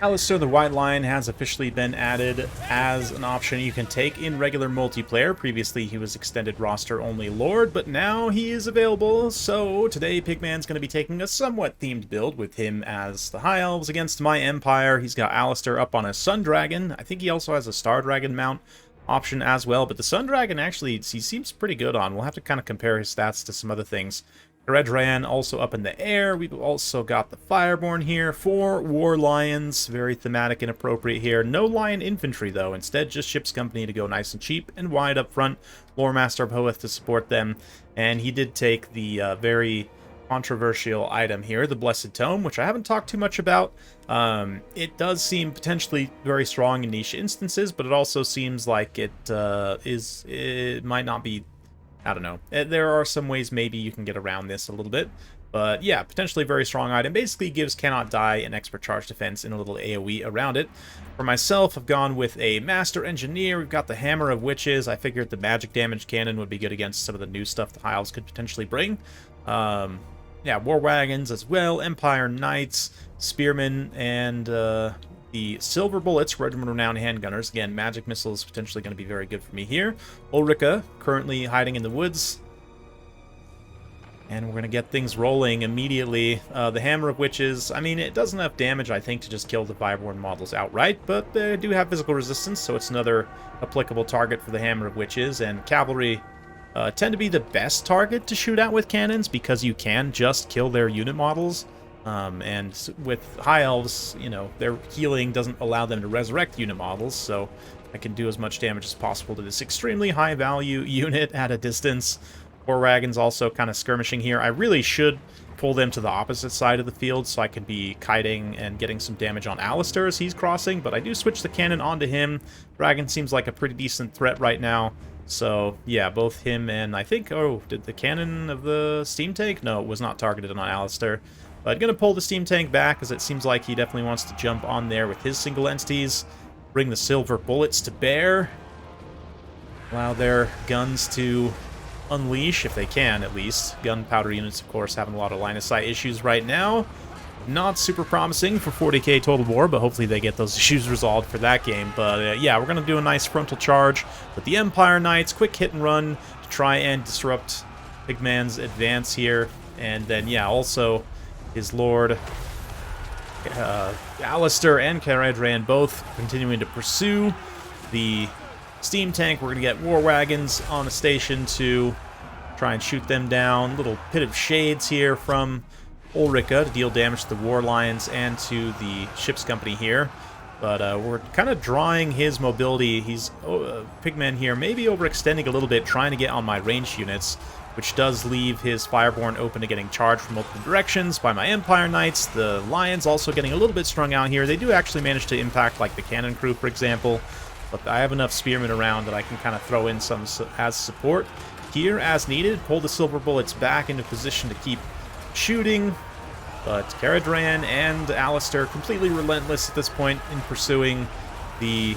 Alastar the White Lion has officially been added as an option you can take in regular multiplayer. Previously, he was extended roster only Lord, but now he is available. So today, Pigman's going to be taking a somewhat themed build with him as the High Elves against my Empire. He's got Alastar up on a Sun Dragon. I think he also has a Star Dragon mount option as well, but the Sun Dragon actually, he seems pretty good on. We'll have to kind of compare his stats to some other things. Redran also up in the air. We've also got the Fireborn here. 4 War Lions, very thematic and appropriate here. No Lion Infantry though, instead just Ship's Company to go nice and cheap and wide up front. Lore Master of Hoeth to support them, and he did take the very controversial item here, the Blessed Tome, which I haven't talked too much about. It does seem potentially very strong in niche instances, but it also seems like it might not be. I don't know. There are some ways maybe you can get around this a little bit. But yeah, potentially very strong item. Basically gives Cannot Die an expert charge defense and a little AoE around it. For myself, I've gone with a Master Engineer. We've got the Hammer of Witches. I figured the magic damage cannon would be good against some of the new stuff the High Elves could potentially bring. Yeah, War Wagons as well. Empire Knights, Spearmen, and the Silver Bullets, Regiment Renowned Handgunners. Again, magic missiles potentially going to be very good for me here. Ulrika, currently hiding in the woods. And we're going to get things rolling immediately. The Hammer of Witches, I mean, it does enough damage, I think, to just kill the Fireborn models outright, but they do have physical resistance, so it's another applicable target for the Hammer of Witches. And Cavalry tend to be the best target to shoot at with cannons, because you can just kill their unit models. And with High Elves, you know, their healing doesn't allow them to resurrect unit models, so I can do as much damage as possible to this extremely high value unit at a distance. War Wagons also kind of skirmishing here. I really should pull them to the opposite side of the field so I can be kiting and getting some damage on Alastar as he's crossing, but I do switch the cannon onto him. Dragon seems like a pretty decent threat right now. So, yeah, both him and I think, oh, did the cannon of the steam tank? No, it was not targeted on Alastar. But I'm going to pull the steam tank back, as it seems like he definitely wants to jump on there with his single entities. Bring the silver bullets to bear. Allow their guns to unleash, if they can, at least. Gunpowder units, of course, having a lot of line-of-sight issues right now. Not super promising for 40k Total War, but hopefully they get those issues resolved for that game. But yeah, we're going to do a nice frontal charge with the Empire Knights. Quick hit and run to try and disrupt Pigman's advance here. And then, yeah, also his Lord Alastar and Caradran both continuing to pursue the steam tank. We're going to get War Wagons on a station to try and shoot them down. Little pit of shades here from Ulrika to deal damage to the War Lions and to the ship's company here. But we're kind of drawing his mobility. He's Pigman here, maybe overextending a little bit, trying to get on my ranged units, which does leave his Fireborn open to getting charged from multiple directions by my Empire Knights. The Lions also getting a little bit strung out here. They do actually manage to impact, like, the Cannon Crew, for example. But I have enough Spearmen around that I can kind of throw in some as support here as needed. Pull the Silver Bullets back into position to keep shooting. But Caradran and Alastar completely relentless at this point in pursuing the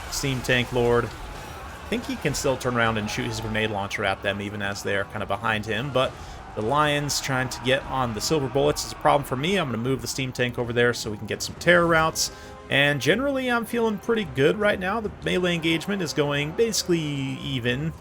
Steam Tank Lord. I think he can still turn around and shoot his grenade launcher at them even as they're kind of behind him, but the Lions trying to get on the Silver Bullets is a problem for me. I'm going to move the steam tank over there so we can get some terror routes, and generally I'm feeling pretty good right now. The melee engagement is going basically even.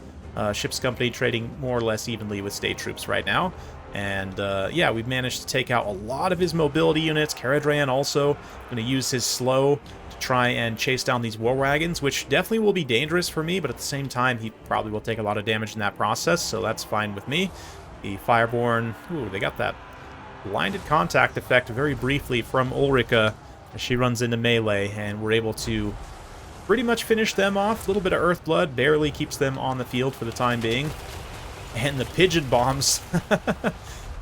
Ship's Company trading more or less evenly with state troops right now. And yeah, we've managed to take out a lot of his mobility units. Caradran also going to use his slow to try and chase down these War Wagons, which definitely will be dangerous for me, but at the same time, he probably will take a lot of damage in that process, so that's fine with me. The Fireborn, ooh, they got that blinded contact effect very briefly from Ulrika as she runs into melee, and we're able to pretty much finish them off. A little bit of Earth Blood barely keeps them on the field for the time being. And the Pigeon Bombs. Did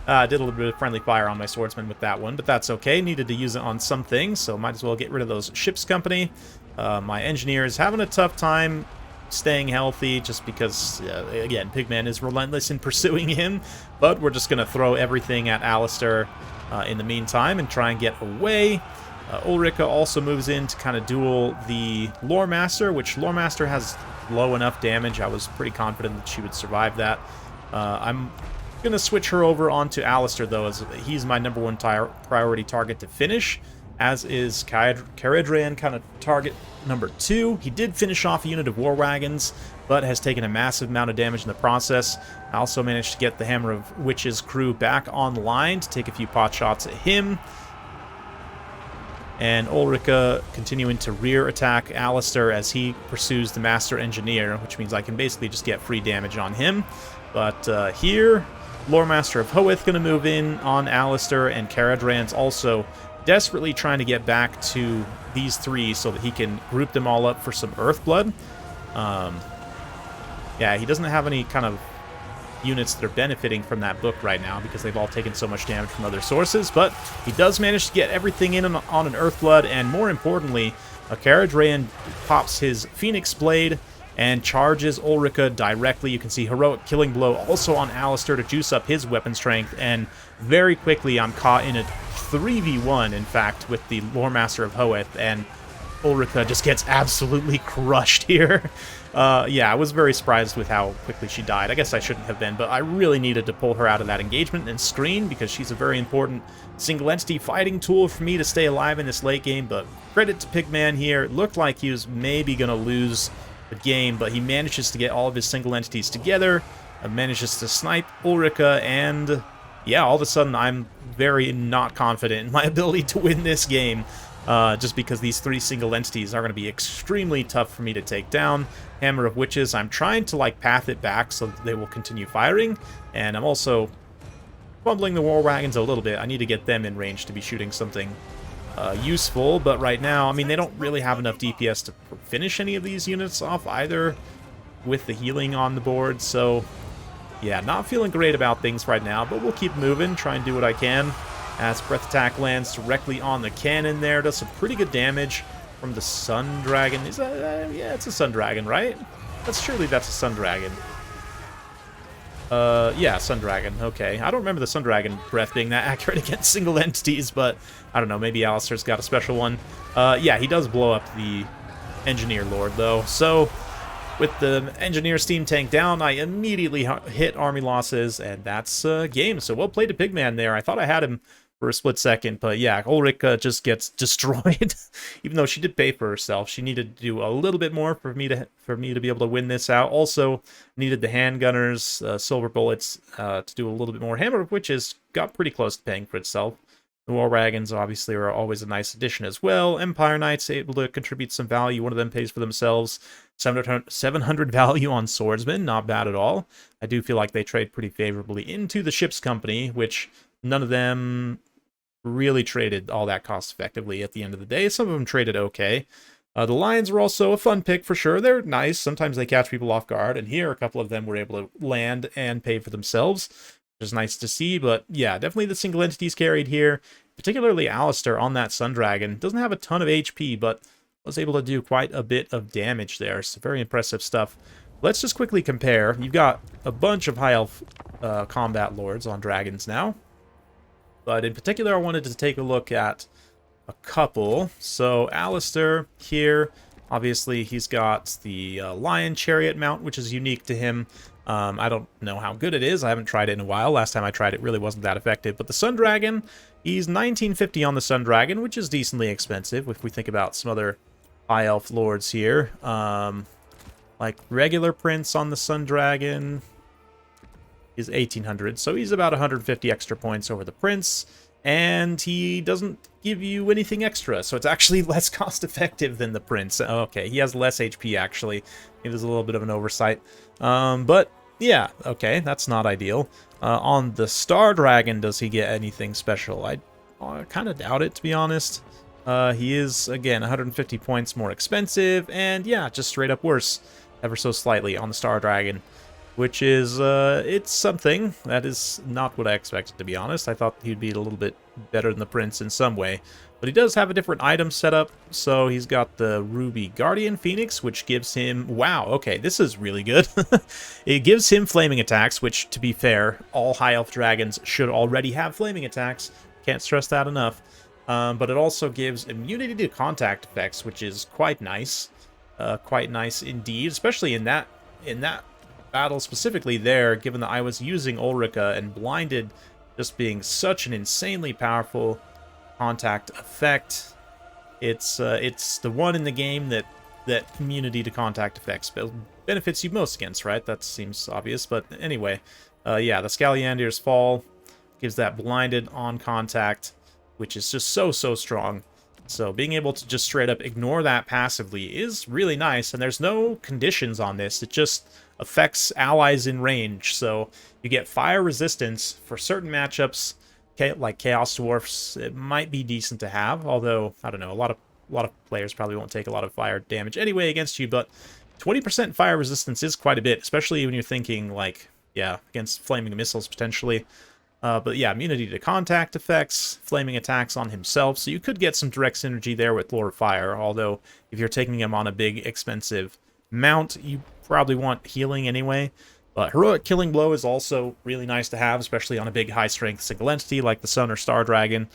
a little bit of friendly fire on my Swordsman with that one, but that's okay. Needed to use it on some things, so might as well get rid of those Ship's Company. My Engineer is having a tough time staying healthy just because, again, Pigman is relentless in pursuing him, but we're just going to throw everything at Alastar in the meantime and try and get away. Ulrika also moves in to kind of duel the Lore Master, which Lore Master has low enough damage. I was pretty confident that she would survive that. I'm going to switch her over onto Alastar, though, as he's my #1 priority target to finish. as is Caradran, kind of target number 2. He did finish off a unit of war wagons, but has taken a massive amount of damage in the process. I also managed to get the Hammer of Witch's crew back online to take a few pot shots at him. And Ulrika continuing to rear attack Alastar as he pursues the Master Engineer, which means I can basically just get free damage on him. But here, Lore Master of Hoeth going to move in on Alastar, and Caradran's also desperately trying to get back to these 3 so that he can group them all up for some Earthblood. Yeah, he doesn't have any kind of units that are benefiting from that book right now because they've all taken so much damage from other sources, but he does manage to get everything in on an Earthblood, and more importantly, Caradran pops his Phoenix Blade and charges Ulrika directly. You can see Heroic Killing Blow also on Alastar to juice up his weapon strength, and very quickly I'm caught in a 3v1, in fact, with the Lore Master of Hoeth, and Ulrika just gets absolutely crushed here. Yeah, I was very surprised with how quickly she died. I guess I shouldn't have been, but I really needed to pull her out of that engagement and screen because she's a very important single entity fighting tool for me to stay alive in this late game. But credit to Pigman here. It looked like he was maybe going to lose the game, but he manages to get all of his single entities together, manages to snipe Ulrika, and yeah, all of a sudden I'm very not confident in my ability to win this game. Just because these 3 single entities are going to be extremely tough for me to take down. Hammer of Witches, I'm trying to like path it back so that they will continue firing, and I'm also fumbling the war wagons a little bit. I need to get them in range to be shooting something useful, but right now, I mean, they don't really have enough DPS to finish any of these units off either with the healing on the board, so yeah, not feeling great about things right now, but we'll keep moving, try and do what I can. As Breath Attack lands directly on the cannon there, does some pretty good damage from the Sun Dragon. Is that, yeah, it's a Sun Dragon, right? Surely that's a Sun Dragon. Yeah, Sun Dragon, okay. I don't remember the Sun Dragon breath being that accurate against single entities, but I don't know, maybe Alastar's got a special one. Yeah, he does blow up the Engineer Lord, though, so with the Engineer Steam Tank down, I immediately hit army losses, and that's game. So well played to Pigman there. I thought I had him for a split second, but yeah, Ulrika just gets destroyed. Even though she did pay for herself, she needed to do a little bit more for me to be able to win this out. Also needed the handgunners, silver bullets to do a little bit more. Hammer of Witches got pretty close to paying for itself. The War Wagons obviously are always a nice addition as well. Empire Knights able to contribute some value. One of them pays for themselves. 700 value on Swordsmen, not bad at all. I do feel like they trade pretty favorably into the Ships Company, which none of them really traded all that cost effectively at the end of the day. Some of them traded okay. The Lions were also a fun pick for sure. They're nice. Sometimes they catch people off guard, and here a couple of them were able to land and pay for themselves, which is nice to see. But yeah, definitely the single entities carried here, particularly Alastar on that Sun Dragon. Doesn't have a ton of HP, but was able to do quite a bit of damage there. So very impressive stuff. Let's just quickly compare. You've got a bunch of high elf combat lords on dragons now, but in particular I wanted to take a look at a couple. So Alastar here, obviously he's got the Lion Chariot mount, which is unique to him. I don't know how good it is. I haven't tried it in a while. Last time I tried it really wasn't that effective. But the Sun Dragon, he's 1950 on the Sun Dragon, which is decently expensive if we think about some other high elf lords here. Like regular Prince on the Sun Dragon is 1800, so he's about 150 extra points over the Prince, and he doesn't give you anything extra, so it's actually less cost effective than the Prince. Okay, he has less HP actually. It was a little bit of an oversight. But yeah, okay, that's not ideal. On the Star Dragon, does he get anything special? I kind of doubt it, to be honest. He is, again, 150 points more expensive, and yeah, just straight up worse, ever so slightly on the Star Dragon, which is, it's something. That is not what I expected, to be honest. I thought he'd be a little bit better than the Prince in some way. But he does have a different item setup, so he's got the Ruby Guardian Phoenix, which gives him... Wow, okay, this is really good. It gives him flaming attacks, which, to be fair, all high elf dragons should already have flaming attacks. Can't stress that enough. But it also gives immunity to contact effects, which is quite nice. Quite nice indeed, especially in that battle specifically there, given that I was using Ulrika and blinded just being such an insanely powerful contact effect. It's the one in the game that immunity to contact effects benefits you most against, right? That seems obvious, but anyway, yeah, the Scalliander's Fall gives that blinded on contact, which is just so strong. So being able to just straight up ignore that passively is really nice, and there's no conditions on this. It just affects allies in range, so you get fire resistance for certain matchups, like Chaos Dwarfs. It might be decent to have, although, I don't know, a lot of players probably won't take a lot of fire damage anyway against you, but 20% fire resistance is quite a bit, especially when you're thinking, like, yeah, against flaming missiles, potentially. But yeah, immunity to contact effects, flaming attacks on himself, so you could get some direct synergy there with Lord of Fire, although if you're taking him on a big, expensive mount, you probably want healing anyway. But Heroic Killing Blow is also really nice to have, especially on a big, high-strength single entity like the Sun or Star Dragon.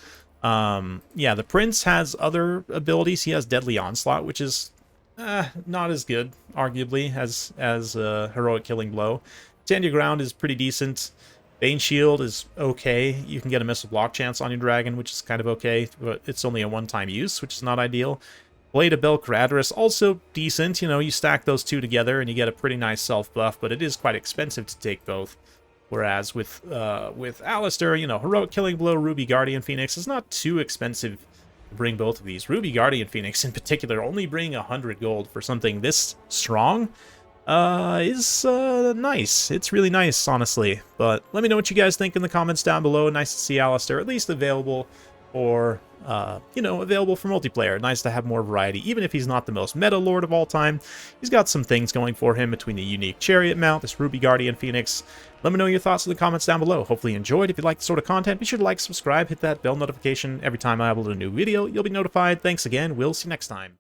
Yeah, the Prince has other abilities. He has Deadly Onslaught, which is not as good, arguably, as Heroic Killing Blow. Stand Your Ground is pretty decent. Bane Shield is okay. You can get a missile block chance on your dragon, which is kind of okay, but it's only a one-time use, which is not ideal. Blade of Belcaradris, also decent. You know, you stack those two together and you get a pretty nice self-buff, but it is quite expensive to take both. Whereas with Alastar, you know, Heroic Killing Blow, Ruby Guardian Phoenix is not too expensive to bring both of these. Ruby Guardian Phoenix, in particular, only bringing 100 gold for something this strong is nice. It's really nice, honestly. But let me know what you guys think in the comments down below. Nice to see Alastar at least available for, you know, available for multiplayer. Nice to have more variety, even if he's not the most meta lord of all time. He's got some things going for him between the unique chariot mount, this Ruby Guardian Phoenix. Let me know your thoughts in the comments down below. Hopefully you enjoyed. If you like this sort of content, be sure to like, subscribe, hit that bell notification. Every time I upload a new video, you'll be notified. Thanks again. We'll see you next time.